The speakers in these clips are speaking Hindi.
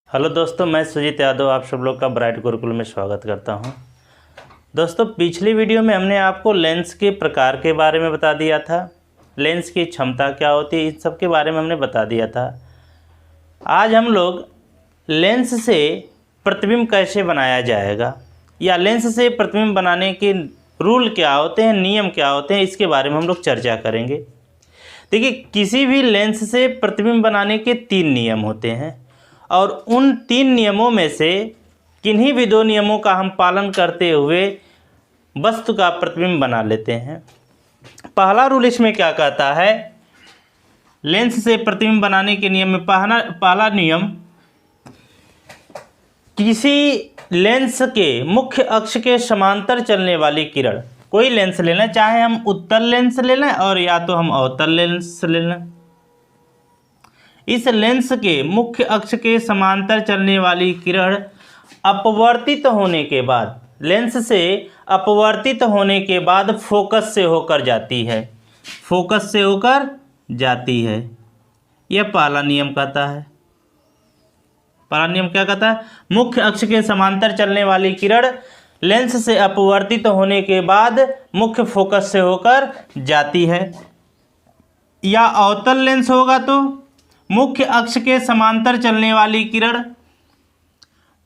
हेलो दोस्तों, मैं सुजीत यादव आप सब लोग का ब्राइट गुरुकुल में स्वागत करता हूं। दोस्तों, पिछली वीडियो में हमने आपको लेंस के प्रकार के बारे में बता दिया था, लेंस की क्षमता क्या होती है, इन सब के बारे में हमने बता दिया था। आज हम लोग लेंस से प्रतिबिंब कैसे बनाया जाएगा या लेंस से प्रतिबिंब बनाने के रूल क्या होते हैं, नियम क्या होते हैं, इसके बारे में हम लोग चर्चा करेंगे। देखिए, किसी भी लेंस से प्रतिबिंब बनाने के 3 नियम होते हैं और उन 3 नियमों में से किन्हीं भी 2 नियमों का हम पालन करते हुए वस्तु का प्रतिबिंब बना लेते हैं। पहला रूल इसमें क्या कहता है, लेंस से प्रतिबिंब बनाने के नियम में पहला नियम, किसी लेंस के मुख्य अक्ष के समांतर चलने वाली किरण, कोई लेंस ले लें, चाहे हम उत्तल लेंस ले लें और या तो हम अवतल लेंस ले लें, इस लेंस के मुख्य अक्ष के समांतर चलने वाली किरण अपवर्तित होने के बाद, लेंस से अपवर्तित होने के बाद फोकस से होकर जाती है, फोकस से होकर जाती है। यह पहला नियम कहता है। पहला नियम क्या कहता है, मुख्य अक्ष के समांतर चलने वाली किरण लेंस से अपवर्तित होने के बाद मुख्य फोकस से होकर जाती है। या अवतल लेंस होगा तो मुख्य अक्ष के समांतर चलने वाली किरण,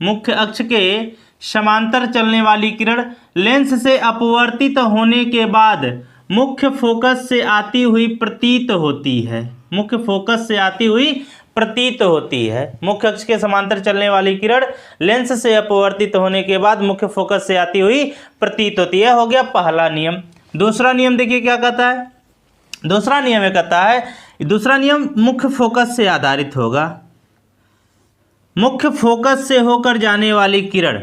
मुख्य अक्ष के समांतर चलने वाली किरण लेंस से अपवर्तित होने के बाद मुख्य फोकस से आती हुई प्रतीत होती है, मुख्य फोकस से आती हुई प्रतीत होती है। मुख्य अक्ष के समांतर चलने वाली किरण लेंस से अपवर्तित होने के बाद मुख्य फोकस से आती हुई प्रतीत होती है। हो गया पहला नियम। दूसरा नियम देखिए क्या कहता है, दूसरा नियम ये कहता है, दूसरा नियम मुख्य फोकस से आधारित होगा। मुख्य फोकस से होकर जाने वाली किरण,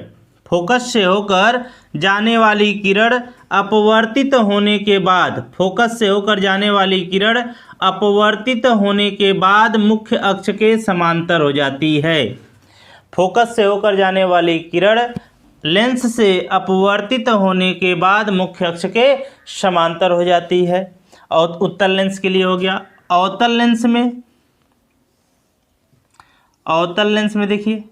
फोकस से होकर जाने वाली किरण अपवर्तित होने के बाद, फोकस से होकर जाने वाली किरण अपवर्तित होने के बाद मुख्य अक्ष के समांतर हो जाती है। फोकस से होकर जाने वाली किरण लेंस से अपवर्तित होने के बाद मुख्य अक्ष के समांतर हो जाती है। और उत्तल लेंस के लिए हो गया। अवतल लेंस में, अवतल लेंस में देखिए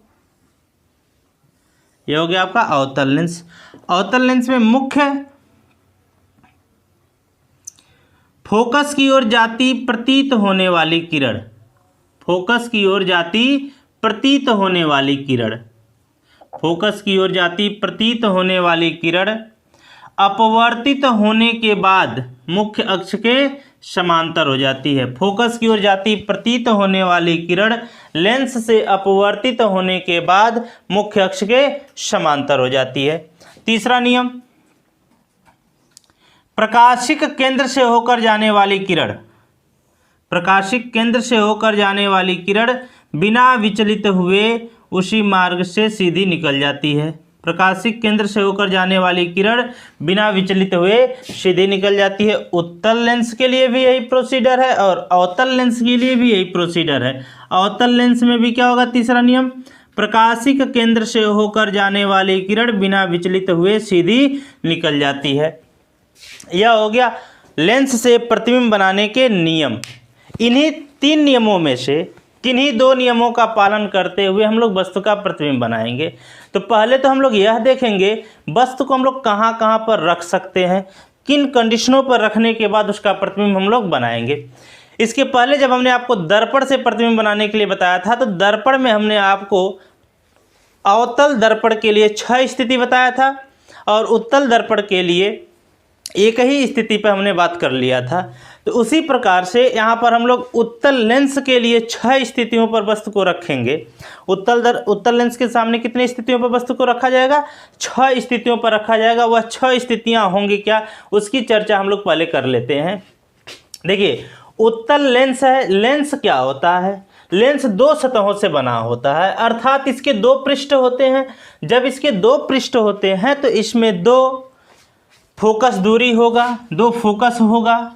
ये हो गया आपका अवतल लेंस। अवतल लेंस में मुख्य फोकस की ओर जाती प्रतीत होने वाली किरण, फोकस की ओर जाती प्रतीत होने वाली किरण, फोकस की ओर जाती प्रतीत होने वाली किरण अपवर्तित होने के बाद मुख्य अक्ष के समांतर हो जाती है। फोकस की ओर जाती प्रतीत होने वाली किरण लेंस से अपवर्तित होने के बाद मुख्य अक्ष के समांतर हो जाती है। तीसरा नियम, प्रकाशिक केंद्र से होकर जाने वाली किरण, प्रकाशिक केंद्र से होकर जाने वाली किरण बिना विचलित हुए उसी मार्ग से सीधी निकल जाती है। प्रकाशिक केंद्र से होकर जाने वाली किरण बिना विचलित हुए सीधी निकल जाती है। उत्तल लेंस के लिए भी यही प्रोसीजर है और अवतल लेंस के लिए भी यही प्रोसीजर है। अवतल लेंस में भी क्या होगा, तीसरा नियम, प्रकाशिक केंद्र से होकर जाने वाली किरण बिना विचलित हुए सीधी निकल जाती है। यह हो गया लेंस से प्रतिबिंब बनाने के नियम। इन्हीं 3 नियमों में से किन्हीं 2 नियमों का पालन करते हुए हम लोग वस्तु का प्रतिबिंब बनाएंगे। तो पहले तो हम लोग यह देखेंगे वस्तु को हम लोग कहाँ कहाँ पर रख सकते हैं, किन कंडीशनों पर रखने के बाद उसका प्रतिबिंब हम लोग बनाएंगे। इसके पहले जब हमने आपको दर्पण से प्रतिबिंब बनाने के लिए बताया था, तो दर्पण में हमने आपको अवतल दर्पण के लिए 6 स्थिति बताया था और उत्तल दर्पण के लिए एक ही स्थिति पर हमने बात कर लिया था। तो उसी प्रकार से यहाँ पर हम लोग उत्तल लेंस के लिए 6 स्थितियों पर वस्तु को रखेंगे। उत्तल लेंस के सामने कितनी स्थितियों पर वस्तु को रखा जाएगा, 6 स्थितियों पर रखा जाएगा। वह 6 स्थितियाँ होंगी क्या, उसकी चर्चा हम लोग पहले कर लेते हैं। देखिए, उत्तल लेंस है, लेंस क्या होता है, लेंस 2 सतहों से बना होता है, अर्थात इसके 2 पृष्ठ होते हैं। जब इसके 2 पृष्ठ होते हैं तो इसमें 2 फोकस दूरी होगा, 2 फोकस होगा।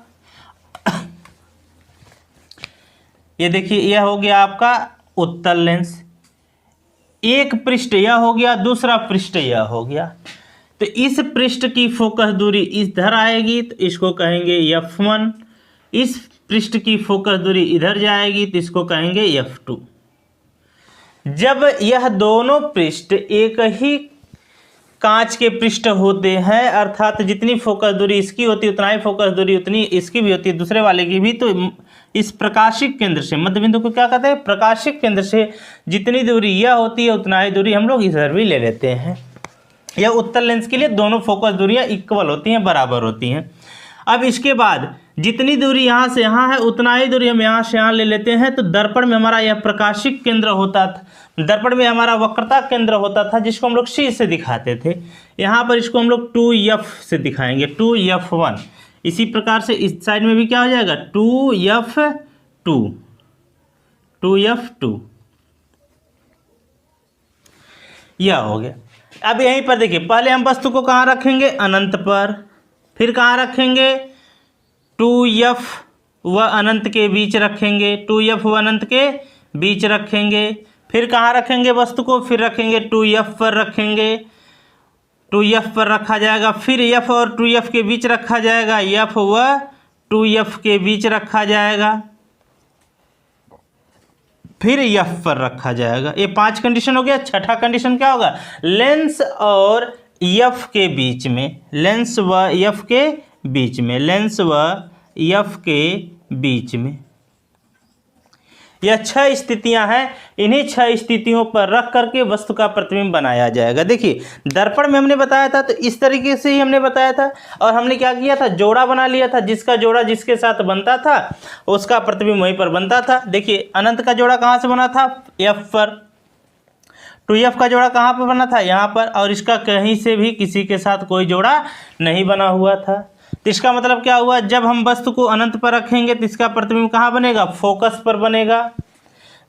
ये देखिए, यह हो गया आपका उत्तल लेंस। एक पृष्ठ यह हो गया, दूसरा पृष्ठ यह हो गया। तो इस पृष्ठ की फोकस दूरी इधर आएगी तो इसको कहेंगे F1, इस पृष्ठ की फोकस दूरी इधर जाएगी तो इसको कहेंगे F2। जब यह दोनों पृष्ठ एक ही कांच के पृष्ठ होते हैं, अर्थात जितनी फोकस दूरी इसकी होती है उतना ही फोकस दूरी उतनी इसकी भी होती है, दूसरे वाले की भी, तो इस प्रकाशिक केंद्र से, मध्य बिंदु को क्या कहते हैं, प्रकाशिक केंद्र से जितनी दूरी यह होती है उतना ही दूरी हम लोग इधर भी ले लेते हैं। यह उत्तल लेंस के लिए दोनों फोकस दूरियां इक्वल होती हैं, बराबर होती हैं। अब इसके बाद जितनी दूरी यहाँ से यहाँ है उतना ही दूरी हम यहाँ से यहाँ ले लेते हैं। तो दर्पण में हमारा यह प्रकाशिक केंद्र होता था, दर्पण में हमारा वक्रता केंद्र होता था जिसको हम लोग C से दिखाते थे। यहाँ पर इसको हम लोग 2F से दिखाएंगे, 2F1। इसी प्रकार से इस साइड में भी क्या हो जाएगा, 2F2, 2F2, यह हो गया। अब यहीं पर देखिए, पहले हम वस्तु को कहाँ रखेंगे, अनंत पर, फिर कहाँ रखेंगे, 2F व अनंत के बीच रखेंगे, 2F व अनंत के बीच रखेंगे, फिर कहाँ रखेंगे वस्तु को, फिर रखेंगे 2F पर रखेंगे, 2F पर रखा जाएगा, फिर F और 2F के बीच रखा जाएगा, F व 2F के बीच रखा जाएगा, फिर F पर रखा जाएगा। ये 5 कंडीशन हो गया। छठा कंडीशन क्या होगा, लेंस और F के बीच में, लेंस व F के बीच में, लेंस व F के बीच में। यह 6 स्थितियां हैं। इन्हीं 6 स्थितियों पर रख करके वस्तु का प्रतिबिंब बनाया जाएगा। देखिए, दर्पण में हमने बताया था तो इस तरीके से ही हमने बताया था, और हमने क्या किया था, जोड़ा बना लिया था। जिसका जोड़ा जिसके साथ बनता था उसका प्रतिबिंब वहीं पर बनता था। देखिए, अनंत का जोड़ा कहाँ से बना था, F पर। 2F का जोड़ा कहाँ पर बना था, यहाँ पर, और इसका कहीं से भी किसी के साथ कोई जोड़ा नहीं बना हुआ था। तो इसका मतलब क्या हुआ, जब हम वस्तु को अनंत पर रखेंगे तो इसका प्रतिबिंब कहाँ बनेगा, फोकस पर बनेगा।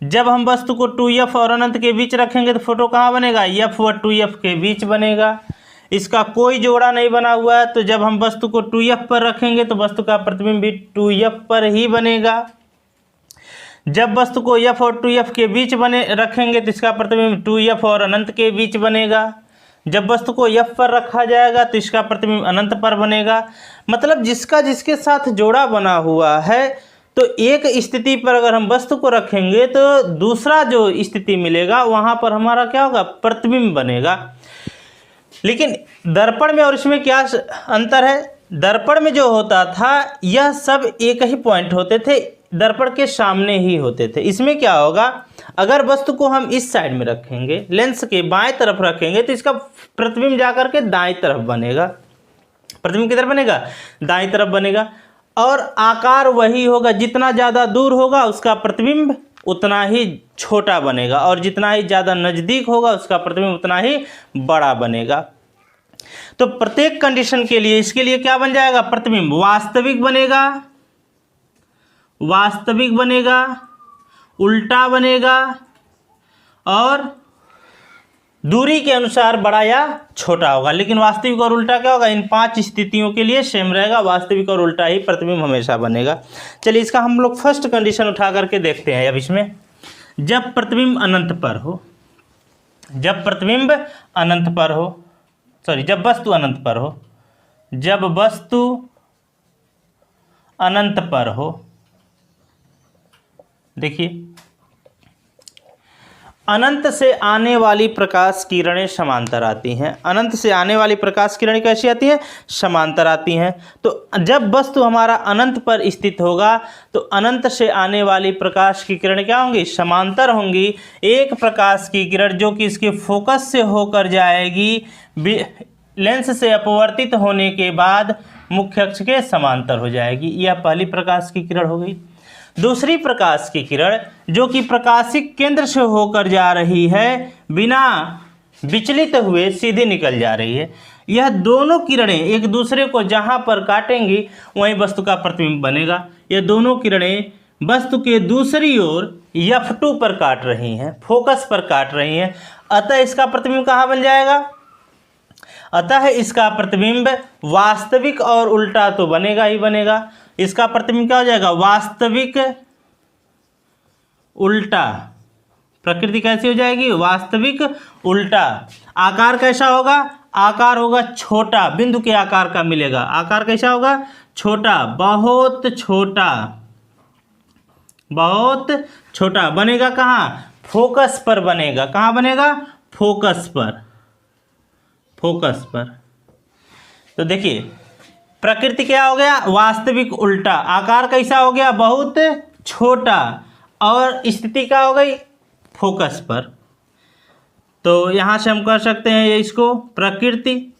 जब हम वस्तु को 2F और अनंत के बीच रखेंगे तो फोटो कहाँ बनेगा, F व 2F के बीच बनेगा। इसका कोई जोड़ा नहीं बना हुआ है, तो जब हम वस्तु को 2F पर रखेंगे तो वस्तु का प्रतिबिंब भी 2F पर ही बनेगा। जब वस्तु को F और 2F के बीच रखेंगे तो इसका प्रतिबिंब 2F और अनंत के बीच बनेगा। जब वस्तु को F पर रखा जाएगा तो इसका प्रतिबिंब अनंत पर बनेगा। मतलब जिसका जिसके साथ जोड़ा बना हुआ है, तो एक स्थिति पर अगर हम वस्तु को रखेंगे तो दूसरा जो स्थिति मिलेगा वहाँ पर हमारा क्या होगा, प्रतिबिंब बनेगा। लेकिन दर्पण में और इसमें क्या अंतर है, दर्पण में जो होता था यह सब एक ही पॉइंट होते थे, दर्पण के सामने ही होते थे। इसमें क्या होगा, अगर वस्तु को हम इस साइड में रखेंगे, लेंस के बाएं तरफ रखेंगे, तो इसका प्रतिबिंब जाकर के दाएं तरफ बनेगा। प्रतिबिंब किधर बनेगा, दाएं तरफ बनेगा। और आकार वही होगा, जितना ज़्यादा दूर होगा उसका प्रतिबिंब उतना ही छोटा बनेगा, और जितना ही ज़्यादा नज़दीक होगा उसका प्रतिबिंब उतना ही बड़ा बनेगा। तो प्रत्येक कंडीशन के लिए इसके लिए क्या बन जाएगा, प्रतिबिंब वास्तविक बनेगा, वास्तविक बनेगा, उल्टा बनेगा, और दूरी के अनुसार बड़ा या छोटा होगा। लेकिन वास्तविक और उल्टा क्या होगा, इन 5 स्थितियों के लिए सेम रहेगा, वास्तविक और उल्टा ही प्रतिबिंब हमेशा बनेगा। चलिए, इसका हम लोग फर्स्ट कंडीशन उठा करके देखते हैं। अब इसमें जब प्रतिबिंब अनंत पर हो, जब प्रतिबिंब अनंत पर हो, सॉरी, जब वस्तु अनंत पर हो, जब वस्तु अनंत पर हो, देखिए, अनंत से आने वाली प्रकाश किरणें समांतर आती हैं। अनंत से आने वाली प्रकाश किरणें कैसी आती हैं, समांतर आती हैं। तो जब वस्तु हमारा अनंत पर स्थित होगा तो अनंत से आने वाली प्रकाश की किरणें क्या होंगी, समांतर होंगी। एक प्रकाश की किरण जो कि इसके फोकस से होकर जाएगी, लेंस से अपवर्तित होने के बाद मुख्य अक्ष के समांतर हो जाएगी। यह पहली प्रकाश की किरण हो गई। दूसरी प्रकाश की किरण जो कि प्रकाशिक केंद्र से होकर जा रही है, बिना विचलित हुए सीधे निकल जा रही है। यह दोनों किरणें एक दूसरे को जहां पर काटेंगी वहीं वस्तु का प्रतिबिंब बनेगा। यह दोनों किरणें वस्तु के दूसरी ओर F2 पर काट रही हैं, फोकस पर काट रही हैं। अतः इसका प्रतिबिंब कहाँ बन जाएगा, अतः इसका प्रतिबिंब वास्तविक और उल्टा तो बनेगा ही बनेगा। इसका प्रतिबिंब क्या हो जाएगा, वास्तविक उल्टा। प्रकृति कैसी हो जाएगी, वास्तविक उल्टा। आकार कैसा होगा, आकार होगा छोटा, बिंदु के आकार का मिलेगा। आकार कैसा होगा, छोटा, बहुत छोटा, बहुत छोटा बनेगा। कहाँ, फोकस पर बनेगा। कहाँ बनेगा? फोकस पर, फोकस पर। तो देखिए प्रकृति क्या हो गया? वास्तविक उल्टा। आकार कैसा हो गया? बहुत छोटा। और स्थिति क्या हो गई? फोकस पर। तो यहां से हम कर सकते हैं ये इसको प्रकृति,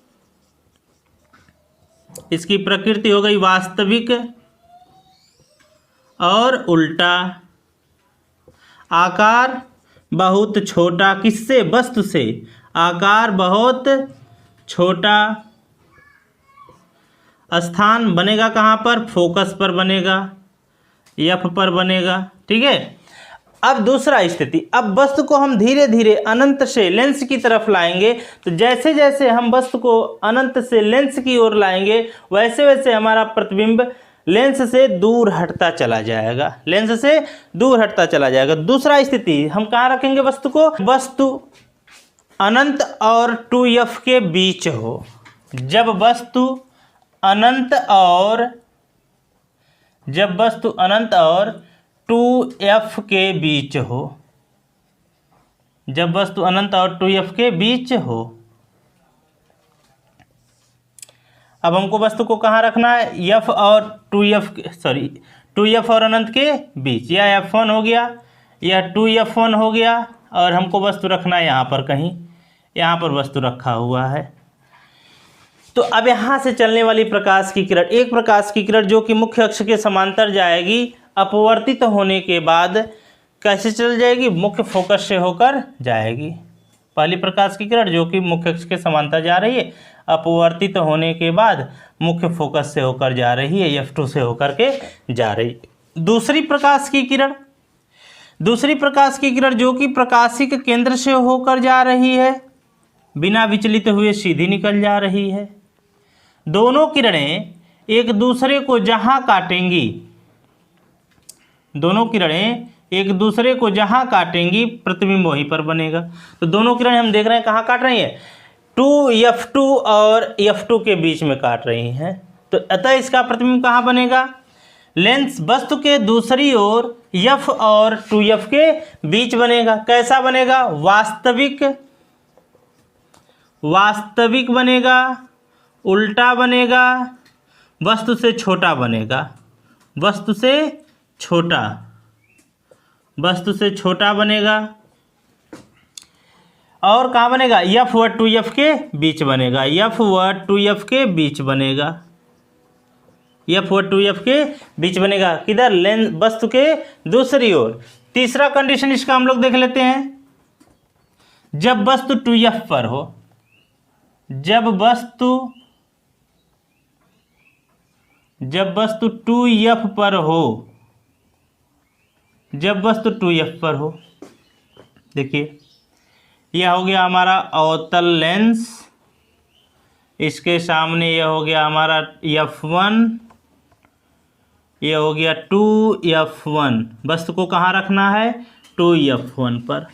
इसकी प्रकृति हो गई वास्तविक और उल्टा। आकार बहुत छोटा, किससे? वस्तु से। आकार बहुत छोटा। स्थान बनेगा कहाँ पर? फोकस पर बनेगा, एफ पर बनेगा। ठीक है। अब दूसरा स्थिति, अब वस्तु को हम धीरे धीरे अनंत से लेंस की तरफ लाएंगे। तो जैसे जैसे हम वस्तु को अनंत से लेंस की ओर लाएंगे वैसे वैसे हमारा प्रतिबिंब लेंस से दूर हटता चला जाएगा, लेंस से दूर हटता चला जाएगा। दूसरा स्थिति हम कहाँ रखेंगे वस्तु को? वस्तु अनंत और 2f के बीच हो। जब वस्तु अनंत और 2f के बीच हो, जब वस्तु अनंत और 2f के बीच हो। अब हमको वस्तु को कहाँ रखना है? f और 2f और अनंत के बीच। या f1 हो गया या 2f1 हो गया, और हमको वस्तु रखना है यहाँ पर कहीं, यहाँ पर वस्तु रखा हुआ है। तो अब यहाँ से चलने वाली प्रकाश की किरण, एक प्रकाश की किरण जो कि मुख्य अक्ष के समांतर जाएगी, अपवर्तित होने के बाद कैसे चल जाएगी? मुख्य फोकस से होकर जाएगी। पहली प्रकाश की किरण जो कि मुख्य अक्ष के समांतर जा रही है, अपवर्तित होने के बाद मुख्य फोकस से होकर जा रही है, F2 से होकर के जा रही है। दूसरी प्रकाश की किरण, दूसरी प्रकाश की किरण जो कि प्रकाशिक केंद्र से होकर जा रही है, बिना विचलित हुए सीधी निकल जा रही है। दोनों किरणें एक दूसरे को जहां काटेंगी, दोनों किरणें एक दूसरे को जहां काटेंगी प्रतिबिंब वहीं पर बनेगा। तो दोनों किरणें हम देख रहे हैं कहाँ काट रही हैं? 2f2 और f2 के बीच में काट रही हैं। तो अतः इसका प्रतिबिंब कहाँ बनेगा? लेंस वस्तु के दूसरी ओर f और 2f के बीच बनेगा। कैसा बनेगा? वास्तविक, वास्तविक बनेगा, उल्टा बनेगा, वस्तु से छोटा बनेगा, वस्तु से छोटा, वस्तु से छोटा बनेगा। और कहाँ बनेगा? f व 2f के बीच बनेगा, f व 2f के बीच बनेगा, f व 2f के बीच बनेगा। किधर? लेंस वस्तु के दूसरी ओर। तीसरा कंडीशन इसका हम लोग देख लेते हैं। जब वस्तु 2f पर हो, जब वस्तु 2f पर हो, जब वस्तु 2f पर हो। देखिए यह हो गया हमारा अवतल लेंस, इसके सामने यह हो गया हमारा f1, यह हो गया 2f1। वस्तु को कहाँ रखना है? 2f1 पर।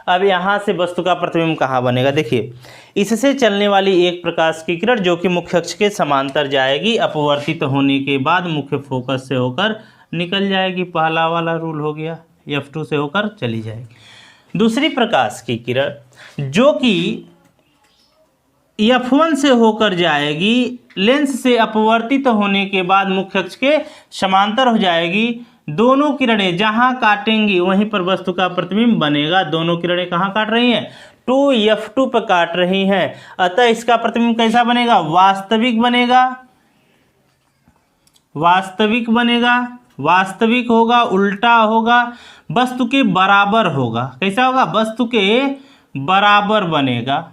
अब यहाँ से वस्तु का प्रतिबिंब कहाँ बनेगा? देखिए इससे चलने वाली एक प्रकाश की किरण जो कि मुख्य अक्ष के समांतर जाएगी, अपवर्तित होने के बाद मुख्य फोकस से होकर निकल जाएगी। पहला वाला रूल हो गया, f2 से होकर चली जाएगी। दूसरी प्रकाश की किरण जो कि f1 से होकर जाएगी, लेंस से अपवर्तित होने के बाद मुख्य अक्ष के समांतर हो जाएगी। दोनों किरणें जहां काटेंगी वहीं पर वस्तु का प्रतिबिंब बनेगा। दोनों किरणें कहां काट रही हैं? 2f2 पर काट रही हैं। अतः इसका प्रतिबिंब कैसा बनेगा? वास्तविक बनेगा, वास्तविक बनेगा, वास्तविक होगा, उल्टा होगा, वस्तु के बराबर होगा। कैसा होगा? वस्तु के बराबर बनेगा,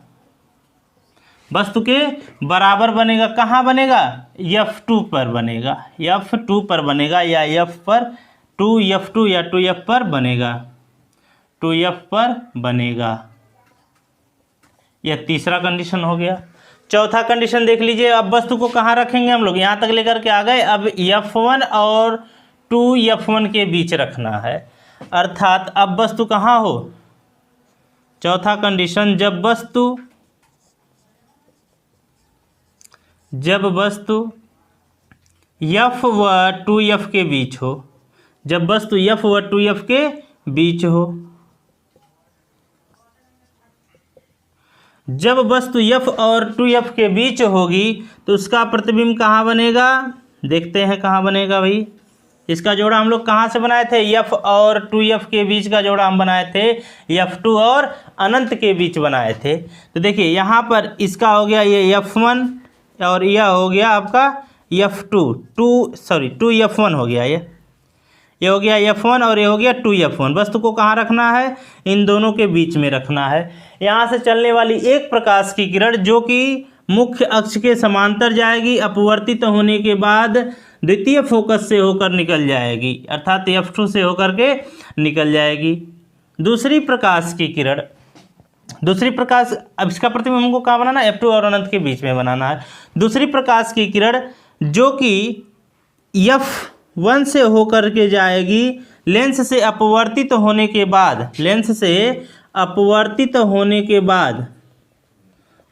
वस्तु के बराबर बनेगा। कहाँ बनेगा? f2 पर बनेगा, f2 पर बनेगा, या f पर 2f2 या 2f पर बनेगा, 2f पर बनेगा। यह तीसरा कंडीशन हो गया। चौथा कंडीशन देख लीजिए। अब वस्तु को कहाँ रखेंगे हम लोग? यहाँ तक लेकर के आ गए। अब f1 और 2f1 के बीच रखना है, अर्थात अब वस्तु कहाँ हो? चौथा कंडीशन, जब वस्तु f व 2f के बीच हो, जब वस्तु f व 2f के बीच हो, जब वस्तु f और 2f के बीच होगी तो उसका प्रतिबिंब कहाँ बनेगा, देखते हैं कहाँ बनेगा भाई। इसका जोड़ा हम लोग कहाँ से बनाए थे, f और 2f के बीच का जोड़ा हम बनाए थे f2 और अनंत के बीच बनाए थे। तो देखिए यहाँ पर इसका हो गया ये f1 और यह हो गया आपका f2, 2f1 हो गया, ये हो गया f1 और ये हो गया 2f1। वस्तु को कहाँ रखना है, इन दोनों के बीच में रखना है। यहाँ से चलने वाली एक प्रकाश की किरण जो कि मुख्य अक्ष के समांतर जाएगी, अपवर्तित होने के बाद द्वितीय फोकस से होकर निकल जाएगी, अर्थात f2 से होकर के निकल जाएगी। दूसरी प्रकाश की किरण, दूसरी प्रकाश, अब इसका प्रतिबिंब हमको कहाँ बनाना है, f2 और अनंत के बीच में बनाना है। दूसरी प्रकाश की किरण जो कि f1 से होकर के जाएगी, लेंस से अपवर्तित होने के बाद, लेंस से अपवर्तित होने के बाद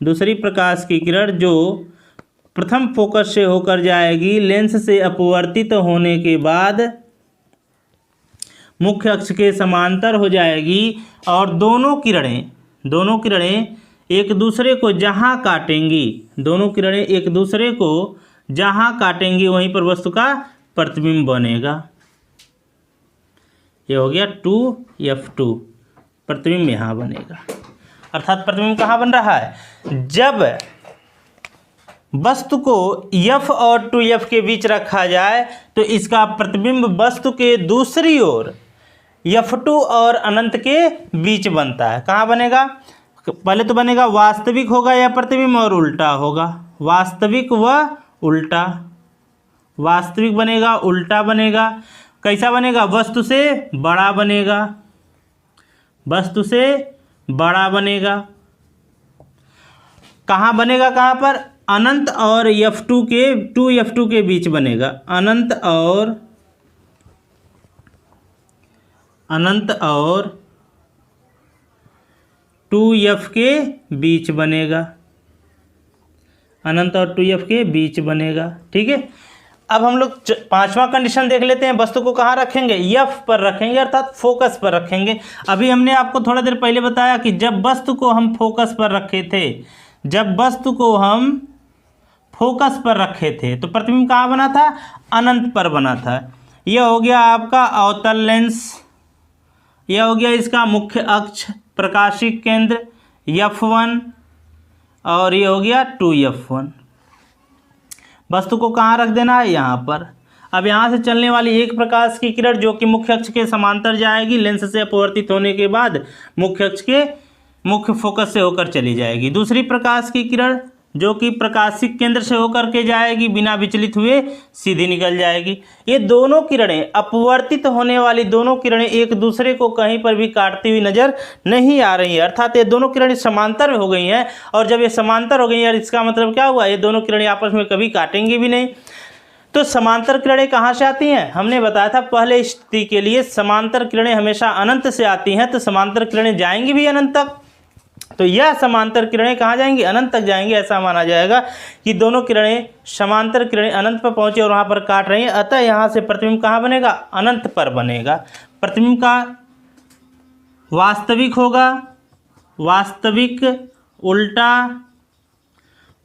दूसरी प्रकाश की किरण जो प्रथम फोकस से होकर जाएगी, लेंस से अपवर्तित होने के बाद मुख्य अक्ष के समांतर हो जाएगी और दोनों किरणें एक दूसरे को जहां काटेंगी, दोनों किरणें एक दूसरे को जहां काटेंगी वहीं पर वस्तु का प्रतिबिंब बनेगा। ये हो गया 2f2, प्रतिबिंब यहाँ बनेगा। अर्थात प्रतिबिंब कहाँ बन रहा है, जब वस्तु को f और 2f के बीच रखा जाए तो इसका प्रतिबिंब वस्तु के दूसरी ओर f2 और अनंत के बीच बनता है। कहाँ बनेगा, पहले तो बनेगा वास्तविक होगा यह प्रतिबिंब और उल्टा होगा, वास्तविक व उल्टा, वास्तविक बनेगा उल्टा बनेगा। कैसा बनेगा, वस्तु से बड़ा बनेगा, वस्तु से बड़ा बनेगा। कहाँ बनेगा, कहाँ पर, अनंत और f2 के 2f2 के बीच बनेगा, अनंत और 2f के बीच बनेगा, अनंत और 2f के बीच बनेगा। ठीक है, अब हम लोग पांचवा कंडीशन देख लेते हैं। वस्तु को कहाँ रखेंगे, f पर रखेंगे, अर्थात फोकस पर रखेंगे। अभी हमने आपको थोड़ा देर पहले बताया कि जब वस्तु को हम फोकस पर रखे थे, जब वस्तु को हम फोकस पर रखे थे तो प्रतिबिंब कहाँ बना था, अनंत पर बना था। यह हो गया आपका अवतल लेंस, यह हो गया इसका मुख्य अक्ष प्रकाशिक केंद्र f1 और ये हो गया 2f1। वस्तु को कहाँ रख देना है, यहाँ पर। अब यहाँ से चलने वाली एक प्रकाश की किरण जो कि मुख्य अक्ष के समांतर जाएगी, लेंस से अपवर्तित होने के बाद मुख्य अक्ष के मुख्य फोकस से होकर चली जाएगी। दूसरी प्रकाश की किरण जो कि प्रकाशिक केंद्र से होकर के जाएगी, बिना विचलित हुए सीधी निकल जाएगी। ये दोनों किरणें, अपवर्तित होने वाली दोनों किरणें एक दूसरे को कहीं पर भी काटती हुई नजर नहीं आ रही है, अर्थात ये दोनों किरणें समांतर हो गई हैं। और जब ये समांतर हो गई है, इसका मतलब क्या हुआ, ये दोनों किरणें आपस में कभी काटेंगी भी नहीं। तो समांतर किरणें कहाँ से आती हैं, हमने बताया था पहले स्थिति के लिए समांतर किरणें हमेशा अनंत से आती हैं, तो समांतर किरणें जाएंगी भी अनंत तक। तो यह समांतर किरणें कहाँ जाएंगी, अनंत तक जाएंगी। ऐसा माना जाएगा कि दोनों किरणें, समांतर किरणें अनंत पर पहुंची और वहाँ पर काट रही हैं, अतः यहाँ से प्रतिबिंब कहाँ बनेगा, अनंत पर बनेगा। प्रतिबिंब का वास्तविक होगा, वास्तविक उल्टा,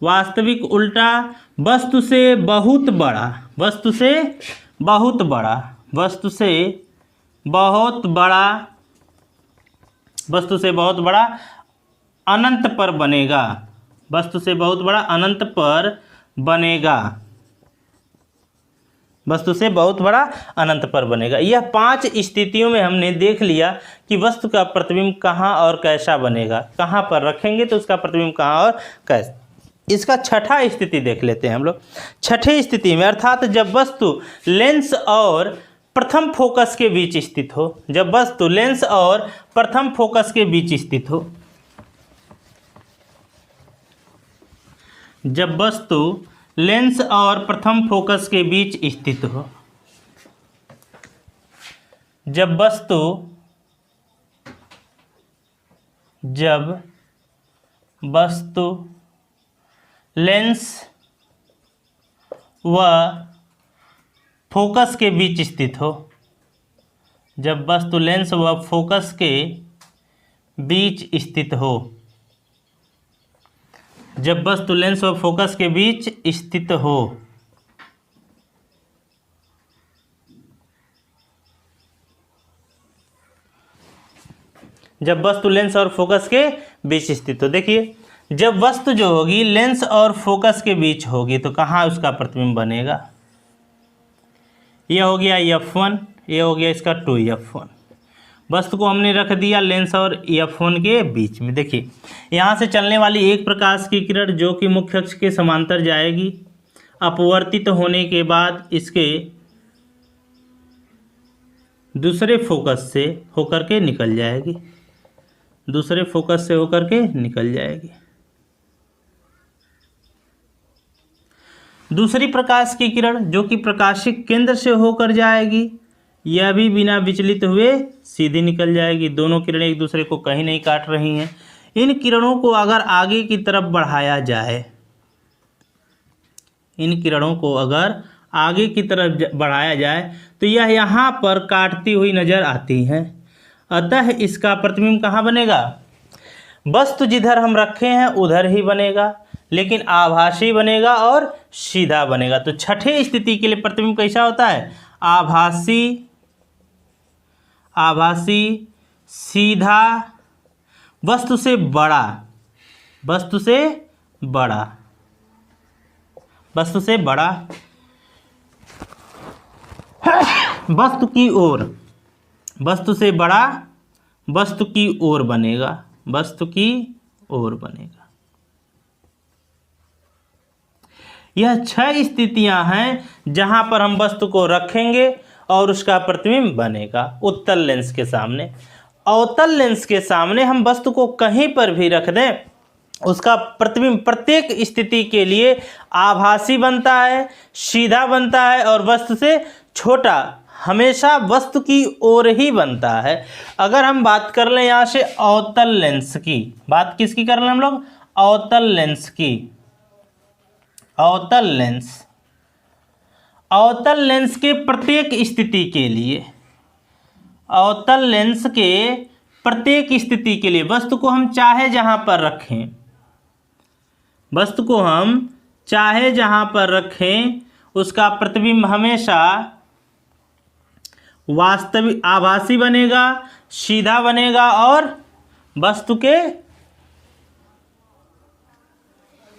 वास्तविक उल्टा, वस्तु से बहुत बड़ा, वस्तु से बहुत बड़ा, वस्तु से बहुत बड़ा, वस्तु से बहुत बड़ा अनंत पर बनेगा, वस्तु से बहुत बड़ा अनंत पर बनेगा, वस्तु से बहुत बड़ा अनंत पर बनेगा। यह 5 स्थितियों में हमने देख लिया कि वस्तु का प्रतिबिंब कहाँ और कैसा बनेगा, कहाँ पर रखेंगे तो उसका प्रतिबिंब कहाँ और कैसा। इसका छठा स्थिति देख लेते हैं हम लोग। छठे स्थिति में, अर्थात जब वस्तु लेंस और प्रथम फोकस के बीच स्थित हो, जब वस्तु लेंस और प्रथम फोकस के बीच स्थित हो, जब वस्तु लेंस और प्रथम फोकस के बीच स्थित हो, जब वस्तु लेंस व फोकस के बीच स्थित हो, जब वस्तु लेंस व फोकस के बीच स्थित हो, जब वस्तु लेंस और फोकस के बीच स्थित हो। जब वस्तु लेंस और फोकस के बीच स्थित हो। देखिए, जब वस्तु जो होगी लेंस और फोकस के बीच होगी तो कहाँ उसका प्रतिबिंब बनेगा? यह हो गया F1, यह हो गया इसका 2F1। वस्तु को हमने रख दिया लेंस और F1 के बीच में। देखिए, यहाँ से चलने वाली एक प्रकाश की किरण जो कि मुख्य अक्ष के समांतर जाएगी, अपवर्तित होने के बाद इसके दूसरे फोकस से होकर के निकल जाएगी, दूसरे फोकस से होकर के निकल जाएगी। दूसरी प्रकाश की किरण जो कि प्रकाशिक केंद्र से होकर जाएगी, यह भी बिना विचलित हुए सीधी निकल जाएगी। दोनों किरणें एक दूसरे को कहीं नहीं काट रही हैं। इन किरणों को अगर आगे की तरफ बढ़ाया जाए, इन किरणों को अगर आगे की तरफ बढ़ाया जाए तो यह यहाँ पर काटती हुई नजर आती हैं। अतः इसका प्रतिबिंब कहाँ बनेगा? वस्तु जिधर हम रखे हैं उधर ही बनेगा, लेकिन आभासी बनेगा और सीधा बनेगा। तो छठे स्थिति के लिए प्रतिबिंब कैसा होता है? आभासी, सीधा, वस्तु से बड़ा, वस्तु से बड़ा, वस्तु से बड़ा, वस्तु की ओर, वस्तु से बड़ा, वस्तु की ओर बनेगा, वस्तु की ओर बनेगा। यह 6 स्थितियां हैं जहां पर हम वस्तु को रखेंगे और उसका प्रतिबिंब बनेगा। उत्तल लेंस के सामने, अवतल लेंस के सामने हम वस्तु को कहीं पर भी रख दें, उसका प्रतिबिंब प्रत्येक स्थिति के लिए आभासी बनता है, सीधा बनता है और वस्तु से छोटा, हमेशा वस्तु की ओर ही बनता है। अगर हम बात कर लें यहाँ से अवतल लेंस की, बात किसकी कर रहे हैं हम लोग? अवतल लेंस की। अवतल लेंस, अवतल लेंस के प्रत्येक स्थिति के लिए, अवतल लेंस के प्रत्येक स्थिति के लिए वस्तु को हम चाहे जहां पर रखें, वस्तु को हम चाहे जहां पर रखें, उसका प्रतिबिंब हमेशा वास्तविक आभासी बनेगा, सीधा बनेगा और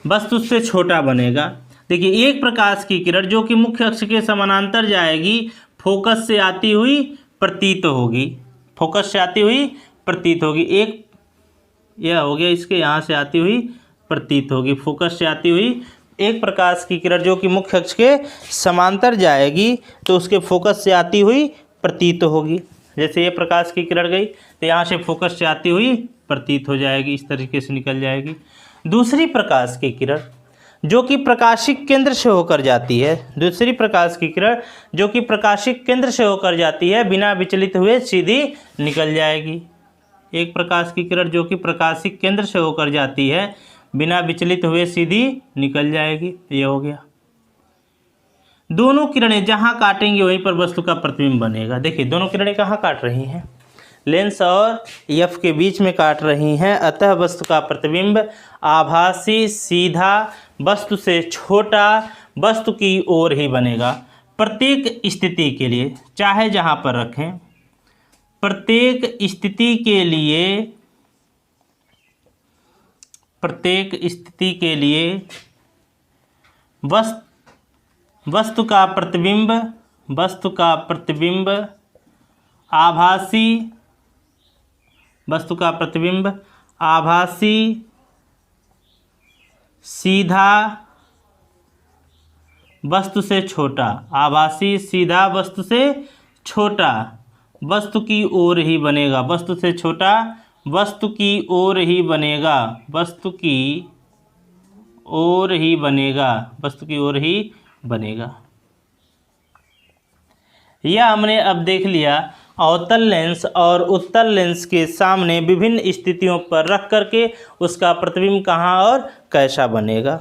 वस्तु से छोटा बनेगा। देखिए, एक प्रकाश की किरण जो कि मुख्य अक्ष के समानांतर जाएगी, फोकस से आती हुई प्रतीत होगी, फोकस से आती हुई प्रतीत होगी। एक यह हो गया, इसके यहाँ से आती हुई प्रतीत होगी, फोकस से आती हुई एक प्रकाश की किरण जो कि मुख्य अक्ष के समांतर जाएगी तो उसके फोकस से आती हुई प्रतीत होगी। जैसे ये प्रकाश की किरण गई तो यहाँ से फोकस से आती हुई प्रतीत हो जाएगी, इस तरीके से निकल जाएगी। दूसरी प्रकाश की किरण जो कि प्रकाशिक केंद्र से होकर जाती है, दूसरी प्रकाश की किरण जो कि प्रकाशिक केंद्र से होकर जाती है, बिना विचलित हुए सीधी निकल जाएगी। एक प्रकाश की किरण जो कि प्रकाशिक केंद्र से होकर जाती है, बिना विचलित हुए सीधी निकल जाएगी। ये हो गया। दोनों किरणें जहां काटेंगी वहीं पर वस्तु का प्रतिबिंब बनेगा। देखिए, दोनों किरणें कहाँ काट रही हैं? लेंस और F के बीच में काट रही हैं। अतः वस्तु का प्रतिबिंब आभासी, सीधा, वस्तु से छोटा, वस्तु की ओर ही बनेगा। प्रत्येक स्थिति के लिए चाहे जहां पर रखें, प्रत्येक स्थिति के लिए, प्रत्येक स्थिति के लिए वस्तु का प्रतिबिंब, वस्तु का प्रतिबिंब आभासी, वस्तु का प्रतिबिंब आभासी, सीधा, वस्तु से छोटा, आभासी, सीधा, वस्तु से छोटा, वस्तु की ओर ही बनेगा, वस्तु से छोटा, वस्तु की ओर ही बनेगा, वस्तु की ओर ही बनेगा, वस्तु की ओर ही बनेगा। यह हमने अब देख लिया अवतल लेंस और उत्तल लेंस के सामने विभिन्न स्थितियों पर रख करके उसका प्रतिबिंब कहाँ और कैसा बनेगा।